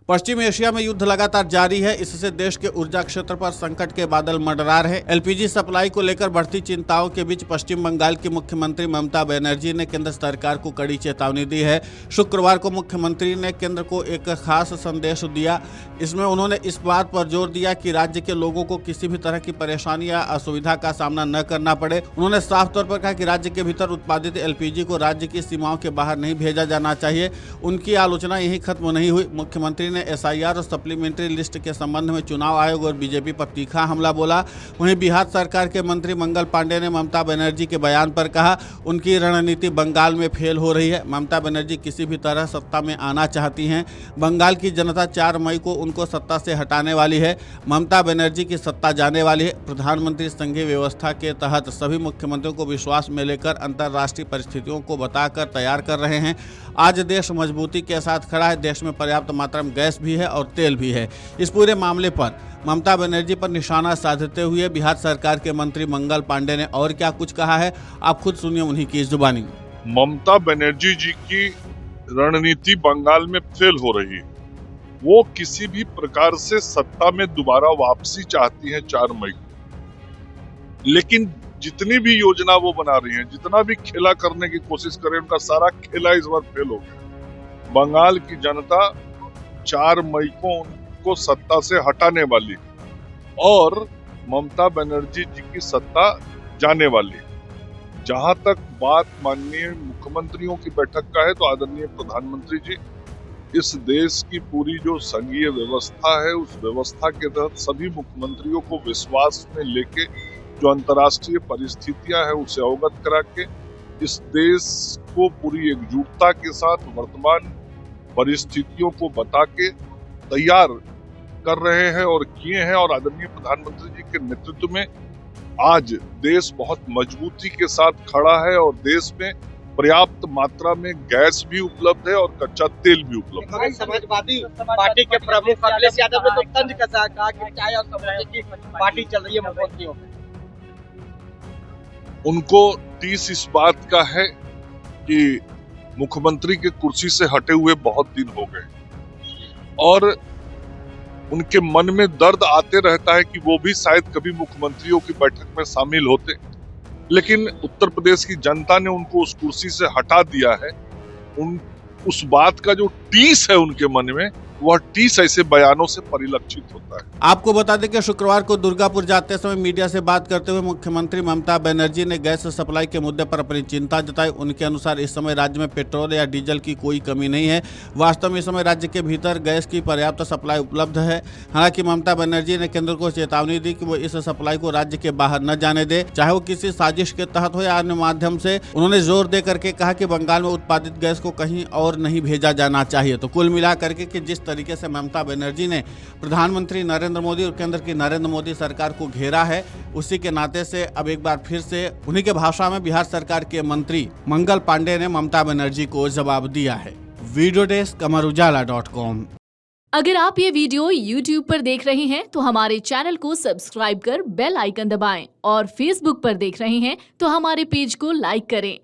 पश्चिम Asia में युद्ध लगातार जारी है। इससे देश के ऊर्जा क्षेत्र पर संकट के बादल मंडरा रहे। एलपीजी सप्लाई को लेकर बढ़ती चिंताओं के बीच पश्चिम बंगाल की मुख्यमंत्री ममता बनर्जी ने केंद्र सरकार को कड़ी चेतावनी दी है। शुक्रवार को मुख्यमंत्री ने केंद्र को एक खास संदेश दिया। इसमें उन्होंने इस बात पर जोर दिया कि राज्य के लोगों को किसी भी तरह की परेशानी या असुविधा का सामना न करना पड़े। उन्होंने साफ तौर पर कहा कि राज्य के भीतर उत्पादित एलपीजी को राज्य की सीमाओं के बाहर नहीं भेजा जाना चाहिए। उनकी आलोचना यही खत्म नहीं हुई। मुख्यमंत्री ने एसआईआर और सप्लीमेंट्री लिस्ट के संबंध में चुनाव आयोग और बीजेपी पर तीखा हमला बोला। वहीं बिहार सरकार के मंत्री मंगल पांडे ने ममता बनर्जी के बयान पर कहा उनकी रणनीति बंगाल में फेल हो रही है। ममता बनर्जी किसी भी तरह सत्ता में आना चाहती हैं। बंगाल की जनता 4 मई को उनको सत्ता से हटाने वाली है। ममता बनर्जी की सत्ता जाने वाली है। प्रधानमंत्री संघीय व्यवस्था के तहत सभी मुख्यमंत्रियों को विश्वास में लेकर अंतर्राष्ट्रीय परिस्थितियों को बताकर तैयार कर रहे हैं। आज देश मजबूती के साथ खड़ा है। देश में पर्याप्त मात्रा में गैस भी है और तेल भी है। इस पूरे मामले पर ममता बनर्जी पर निशाना साधते हुए बिहार सरकार के मंत्री मंगल पांडे ने और क्या कुछ कहा है, आप खुद सुनिए उन्हीं की जुबानी। ममता बनर्जी जी की रणनीति बंगाल में फेल हो रही है। वो किसी भी प्रकार से सत्ता में दोबारा वापसी चाहती हैं 4 मई को, लेकिन जितनी भी योजना वो बना रही हैं, जितना भी खेला करने की कोशिश कर रहे हैं, उनका सारा खेला इस बार फेल हो गया। बंगाल की जनता 4 मई को उनको सत्ता से हटाने वाली और ममता बनर्जी जी की सत्ता जाने वाली। जहां तक बात माननीय मुख्यमंत्रियों की बैठक का है, तो आदरणीय प्रधानमंत्री जी इस देश की पूरी जो संघीय व्यवस्था है, उस व्यवस्था के तहत सभी मुख्यमंत्रियों को विश्वास में लेके जो अंतर्राष्ट्रीय परिस्थितियां हैं उसे अवगत करा के इस देश को पूरी एकजुटता के साथ वर्तमान परिस्थितियों को बता के तैयार कर रहे हैं और किए हैं। और आदरणीय प्रधानमंत्री जी के नेतृत्व में आज देश बहुत मजबूती के साथ खड़ा है और देश में पर्याप्त मात्रा में गैस भी उपलब्ध है और कच्चा तेल भी उपलब्ध है। समाजवादी पार्टी के प्रमुख अखिलेश यादव ने तो तंज कसा कहा कि चाय और सब्जी की पार्टी चल रही है मुख्यमंत्रियों में। उनको टीस इस बात का है कि मुख्यमंत्री के कुर्सी से हटे हुए बहुत दिन हो गए और उनके मन में दर्द आते रहता है कि वो भी शायद कभी मुख्यमंत्रियों की बैठक में शामिल होते, लेकिन उत्तर प्रदेश की जनता ने उनको उस कुर्सी से हटा दिया है। उस बात का जो टीस है उनके मन में, वह टीस ऐसे बयानों से परिलक्षित होता है। आपको बता दें कि शुक्रवार को दुर्गापुर जाते समय मीडिया से बात करते हुए मुख्यमंत्री ममता बनर्जी ने गैस सप्लाई के मुद्दे पर अपनी चिंता जताई। उनके अनुसार इस समय राज्य में पेट्रोल या डीजल की कोई कमी नहीं है। वास्तव में इस समय राज्य के भीतर गैस की पर्याप्त सप्लाई उपलब्ध है। हालांकि ममता बनर्जी ने केंद्र को चेतावनी दी कि वो इस सप्लाई को राज्य के बाहर न जाने दे, चाहे वो किसी साजिश के तहत हो या अन्य माध्यम से। उन्होंने जोर दे करके कहा कि बंगाल में उत्पादित गैस को कहीं और नहीं भेजा जाना चाहिए। तो कुल मिलाकर के जिस तरीके से ममता बनर्जी ने प्रधानमंत्री नरेंद्र मोदी और केंद्र की नरेंद्र मोदी सरकार को घेरा है, उसी के नाते से अब एक बार फिर से उन्हीं के भाषा में बिहार सरकार के मंत्री मंगल पांडे ने ममता बनर्जी को जवाब दिया है। वीडियो डेस्क अमरउजाला.com। अगर आप ये वीडियो YouTube पर देख रहे हैं तो हमारे चैनल को सब्सक्राइब कर बेल आइकन दबाएं और Facebook पर देख रहे हैं तो हमारे पेज को लाइक करें।